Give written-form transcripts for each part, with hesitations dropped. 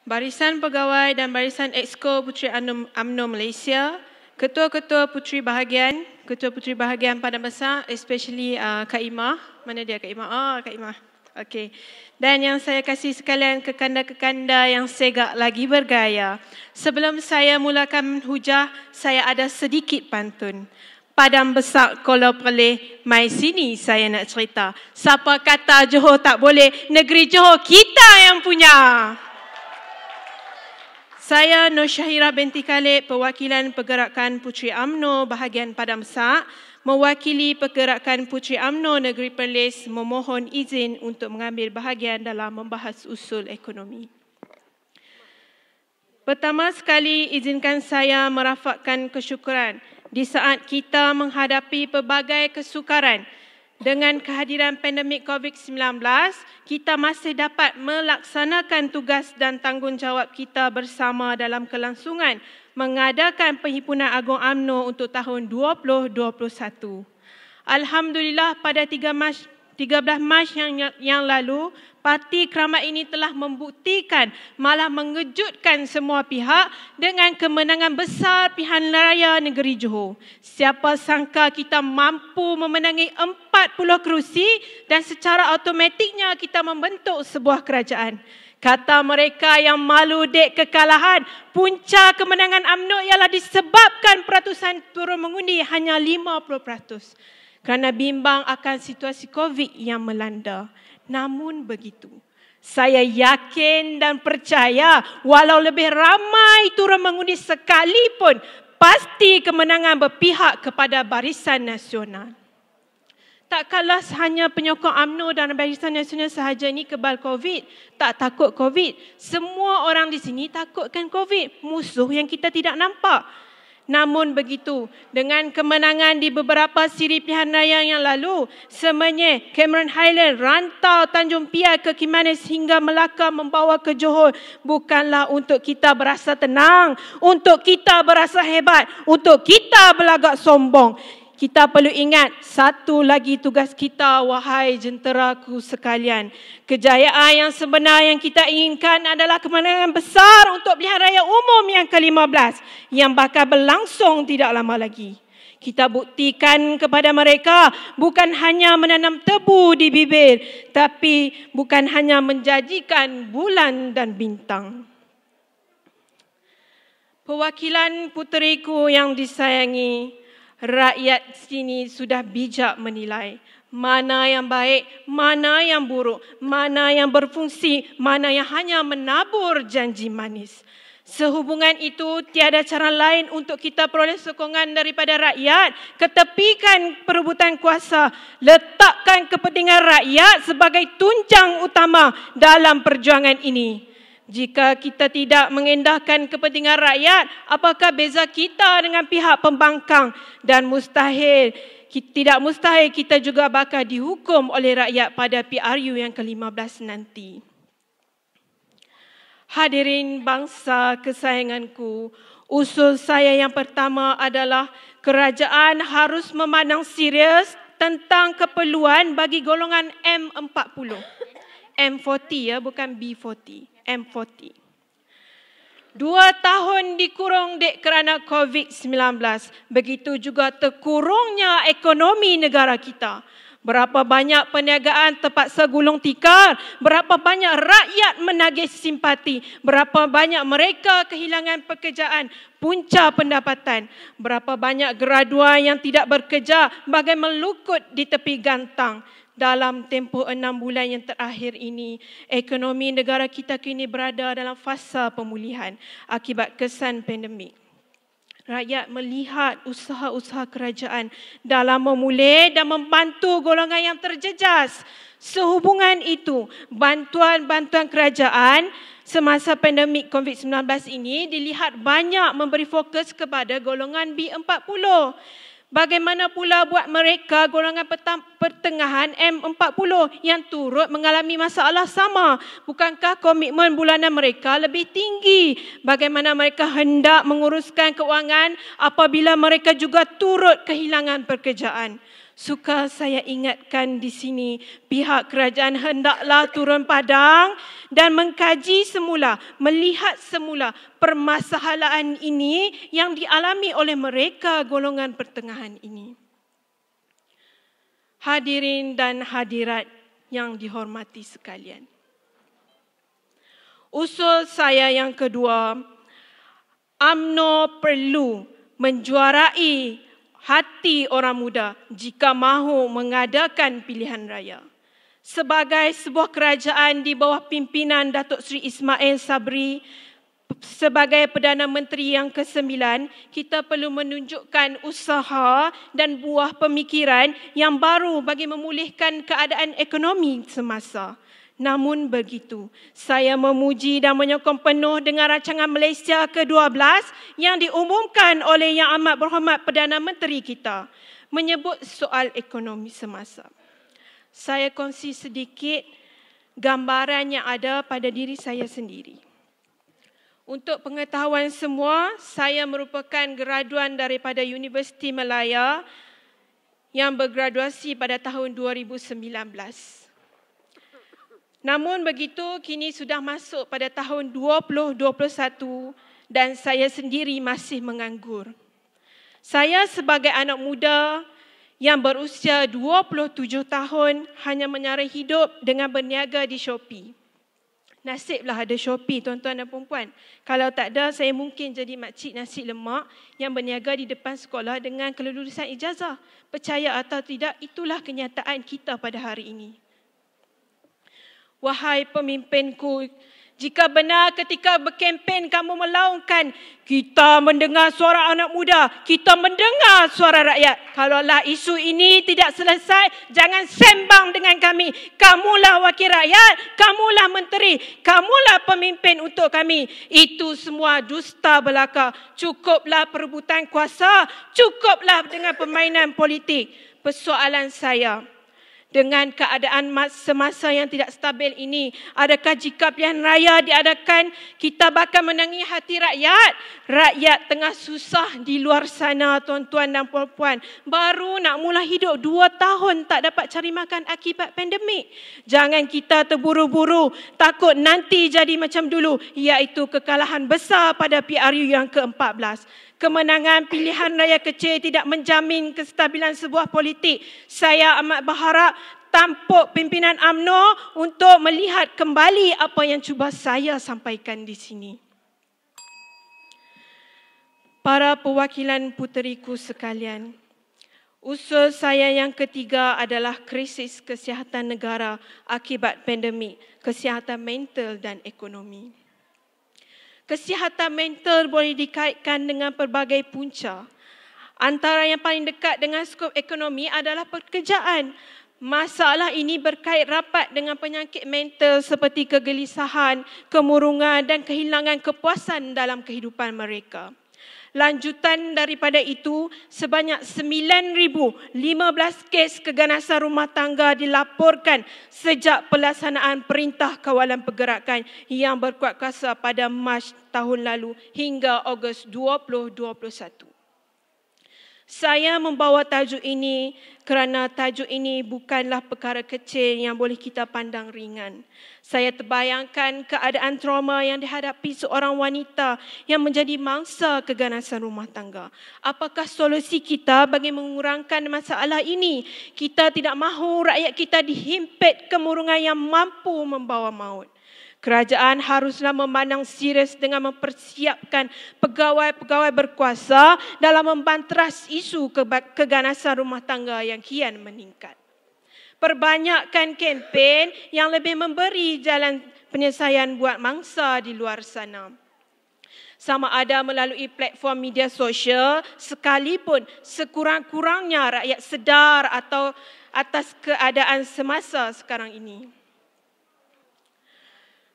Barisan Pegawai dan Barisan Exco Puteri UMNO Malaysia, Ketua-Ketua Puteri Bahagian, Ketua Puteri Bahagian Padang Besar, especially Kak Imah. Mana dia Kak Imah? Oh, Kak Imah. Okey. Dan yang saya kasih sekalian kekanda-kekanda yang segak lagi bergaya. Sebelum saya mulakan hujah, saya ada sedikit pantun. Padang Besar Kuala Perlis, mai sini saya nak cerita. Siapa kata Johor tak boleh, negeri Johor kita yang punya. Saya Nur Syahira binti Khalid, perwakilan Pergerakan Puteri UMNO bahagian Padang Besar, mewakili Pergerakan Puteri UMNO Negeri Perlis memohon izin untuk mengambil bahagian dalam membahas usul ekonomi. Pertama sekali, izinkan saya merafakkan kesyukuran di saat kita menghadapi pelbagai kesukaran. Dengan kehadiran pandemik COVID-19, kita masih dapat melaksanakan tugas dan tanggungjawab kita bersama dalam kelangsungan mengadakan Perhimpunan Agung UMNO untuk tahun 2021. Alhamdulillah, pada 13 Mac yang lalu, parti keramat ini telah membuktikan, malah mengejutkan semua pihak dengan kemenangan besar pilihan raya negeri Johor. Siapa sangka kita mampu memenangi 40 kerusi dan secara automatiknya kita membentuk sebuah kerajaan. Kata mereka yang malu dek kekalahan, punca kemenangan UMNO ialah disebabkan peratusan turun mengundi hanya 50%. Kerana bimbang akan situasi COVID yang melanda. Namun begitu, saya yakin dan percaya walau lebih ramai turun mengundi sekalipun, pasti kemenangan berpihak kepada Barisan Nasional. Takkanlah hanya penyokong UMNO dan Barisan Nasional sahaja ini kebal COVID, tak takut COVID. Semua orang di sini takutkan COVID, musuh yang kita tidak nampak. Namun begitu, dengan kemenangan di beberapa siri pilihan raya yang lalu, Semenyih, Cameron Highland, rantau Tanjung Piai ke Kimanis hingga Melaka membawa ke Johor bukanlah untuk kita berasa tenang, untuk kita berasa hebat, untuk kita berlagak sombong. Kita perlu ingat satu lagi tugas kita, wahai jenteraku sekalian. Kejayaan yang sebenar yang kita inginkan adalah kemenangan besar untuk pilihan raya umum yang ke-15 yang bakal berlangsung tidak lama lagi. Kita buktikan kepada mereka bukan hanya menanam tebu di bibir, tapi bukan hanya menjanjikan bulan dan bintang. Perwakilan puteriku yang disayangi, rakyat sini sudah bijak menilai mana yang baik, mana yang buruk, mana yang berfungsi, mana yang hanya menabur janji manis. Sehubungan itu, tiada cara lain untuk kita peroleh sokongan daripada rakyat. Ketepikan perebutan kuasa, letakkan kepentingan rakyat sebagai tunjang utama dalam perjuangan ini. Jika kita tidak mengendahkan kepentingan rakyat, apakah beza kita dengan pihak pembangkang? Dan tidak mustahil kita juga bakal dihukum oleh rakyat pada PRU yang ke-15 nanti. Hadirin bangsa kesayanganku, usul saya yang pertama adalah kerajaan harus memandang serius tentang keperluan bagi golongan M40. M40 ya, bukan B40. M40. 2 tahun dikurung dek kerana COVID-19. Begitu juga terkurungnya ekonomi negara kita. Berapa banyak perniagaan terpaksa gulung tikar. Berapa banyak rakyat menagih simpati. Berapa banyak mereka kehilangan pekerjaan, punca pendapatan. Berapa banyak graduan yang tidak bekerja bagai melukut di tepi gantang. Dalam tempoh 6 bulan yang terakhir ini, ekonomi negara kita kini berada dalam fasa pemulihan akibat kesan pandemik. Rakyat melihat usaha-usaha kerajaan dalam memulih dan membantu golongan yang terjejas. Sehubungan itu, bantuan-bantuan kerajaan semasa pandemik COVID-19 ini dilihat banyak memberi fokus kepada golongan B40. Bagaimana pula buat mereka golongan pertengahan M40 yang turut mengalami masalah sama? Bukankah komitmen bulanan mereka lebih tinggi? Bagaimana mereka hendak menguruskan keuangan apabila mereka juga turut kehilangan pekerjaan? Suka saya ingatkan di sini, pihak kerajaan hendaklah turun padang dan mengkaji semula, melihat semula permasalahan ini yang dialami oleh mereka golongan pertengahan ini. Hadirin dan hadirat yang dihormati sekalian. Usul saya yang kedua, UMNO perlu menjuarai hati orang muda jika mahu mengadakan pilihan raya. Sebagai sebuah kerajaan di bawah pimpinan Datuk Seri Ismail Sabri, sebagai Perdana Menteri yang ke-9, kita perlu menunjukkan usaha dan buah pemikiran yang baru bagi memulihkan keadaan ekonomi semasa. Namun begitu, saya memuji dan menyokong penuh dengan rancangan Malaysia ke-12 yang diumumkan oleh Yang Amat Berhormat Perdana Menteri kita menyebut soal ekonomi semasa. Saya kongsi sedikit gambaran yang ada pada diri saya sendiri. Untuk pengetahuan semua, saya merupakan graduan daripada Universiti Malaya yang bergraduasi pada tahun 2019. Namun begitu, kini sudah masuk pada tahun 2021 dan saya sendiri masih menganggur. Saya sebagai anak muda yang berusia 27 tahun hanya menyara hidup dengan berniaga di Shopee. Nasiblah ada Shopee, tuan-tuan dan puan-puan. Kalau tak ada, saya mungkin jadi makcik nasi lemak yang berniaga di depan sekolah dengan kelulusan ijazah. Percaya atau tidak, itulah kenyataan kita pada hari ini. Wahai pemimpinku, jika benar ketika berkempen kamu melaungkan, kita mendengar suara anak muda, kita mendengar suara rakyat. Kalaulah isu ini tidak selesai, jangan sembang dengan kami. Kamulah wakil rakyat, kamulah menteri, kamulah pemimpin untuk kami. Itu semua dusta belaka. Cukuplah perebutan kuasa, cukuplah dengan permainan politik. Persoalan saya, dengan keadaan semasa yang tidak stabil ini, adakah jika pilihan raya diadakan, kita bakal menangi hati rakyat? Rakyat tengah susah di luar sana, tuan-tuan dan puan-puan. Baru nak mula hidup 2 tahun tak dapat cari makan akibat pandemik. Jangan kita terburu-buru, takut nanti jadi macam dulu, iaitu kekalahan besar pada PRU yang ke-14. Kemenangan pilihan raya kecil tidak menjamin kestabilan sebuah politik. Saya amat berharap tampuk pimpinan UMNO untuk melihat kembali apa yang cuba saya sampaikan di sini. Para perwakilan puteriku sekalian, usul saya yang ketiga adalah krisis kesihatan negara akibat pandemik, kesihatan mental dan ekonomi. Kesihatan mental boleh dikaitkan dengan pelbagai punca. Antara yang paling dekat dengan skop ekonomi adalah pekerjaan. Masalah ini berkait rapat dengan penyakit mental seperti kegelisahan, kemurungan dan kehilangan kepuasan dalam kehidupan mereka. Lanjutan daripada itu, sebanyak 9,015 kes keganasan rumah tangga dilaporkan sejak pelaksanaan Perintah Kawalan Pergerakan yang berkuat kuasa pada Mac tahun lalu hingga Ogos 2021. Saya membawa tajuk ini kerana tajuk ini bukanlah perkara kecil yang boleh kita pandang ringan. Saya terbayangkan keadaan trauma yang dihadapi seorang wanita yang menjadi mangsa keganasan rumah tangga. Apakah solusi kita bagi mengurangkan masalah ini? Kita tidak mahu rakyat kita dihimpit kemurungan yang mampu membawa maut. Kerajaan haruslah memandang serius dengan mempersiapkan pegawai-pegawai berkuasa dalam membanteras isu keganasan rumah tangga yang kian meningkat. Perbanyakkan kempen yang lebih memberi jalan penyelesaian buat mangsa di luar sana. Sama ada melalui platform media sosial, sekalipun sekurang-kurangnya rakyat sedar atau atas keadaan semasa sekarang ini.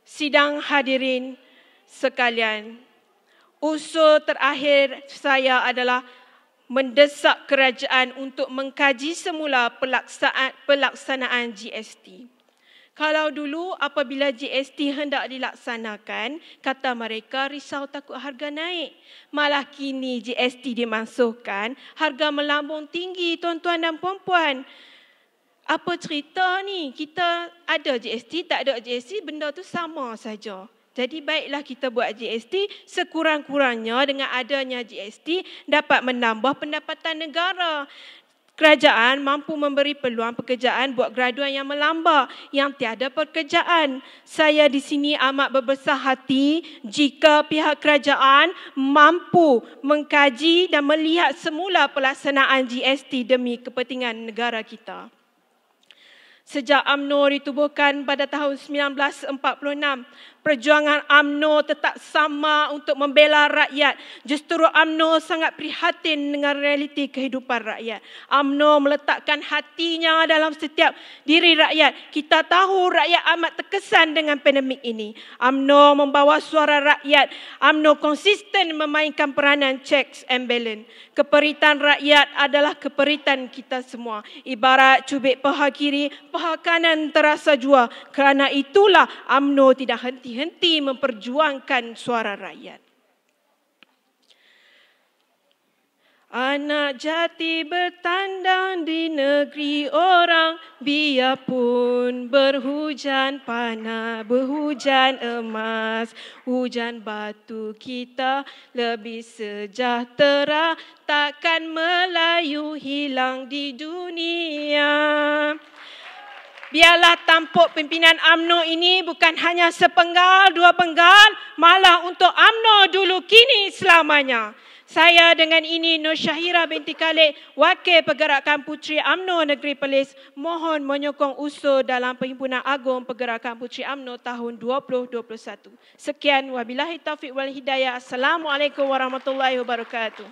Sidang hadirin sekalian, usul terakhir saya adalah mendesak kerajaan untuk mengkaji semula pelaksanaan GST. Kalau dulu apabila GST hendak dilaksanakan, kata mereka risau takut harga naik. Malah kini GST dimasukkan, harga melambung tinggi tuan-tuan dan puan-puan. Apa cerita ni? Kita ada GST, tak ada GST, benda tu sama saja. Jadi baiklah kita buat GST, sekurang-kurangnya dengan adanya GST dapat menambah pendapatan negara. Kerajaan mampu memberi peluang pekerjaan buat graduan yang melamba, yang tiada pekerjaan. Saya di sini amat berbesar hati jika pihak kerajaan mampu mengkaji dan melihat semula pelaksanaan GST demi kepentingan negara kita. Sejak UMNO ditubuhkan pada tahun 1946, perjuangan UMNO tetap sama untuk membela rakyat. Justru UMNO sangat prihatin dengan realiti kehidupan rakyat. UMNO meletakkan hatinya dalam setiap diri rakyat. Kita tahu rakyat amat terkesan dengan pandemik ini. UMNO membawa suara rakyat. UMNO konsisten memainkan peranan checks and balance. Keperitan rakyat adalah keperitan kita semua. Ibarat cubit paha kiri, paha kanan terasa jua. Kerana itulah UMNO tidak henti-henti memperjuangkan suara rakyat. Anak jati bertandang di negeri orang, biarpun berhujan panas, berhujan emas, hujan batu kita lebih sejahtera, takkan Melayu hilang di dunia. Biarlah tampuk pimpinan UMNO ini bukan hanya sepenggal, dua penggal, malah untuk UMNO dulu kini selamanya. Saya dengan ini Nur Syahira binti Khalid, Wakil Pergerakan Puteri UMNO Negeri Perlis, mohon menyokong usul dalam Perhimpunan Agung Pergerakan Puteri UMNO tahun 2021. Sekian, wabillahi taufiq wal hidayah. Assalamualaikum warahmatullahi wabarakatuh.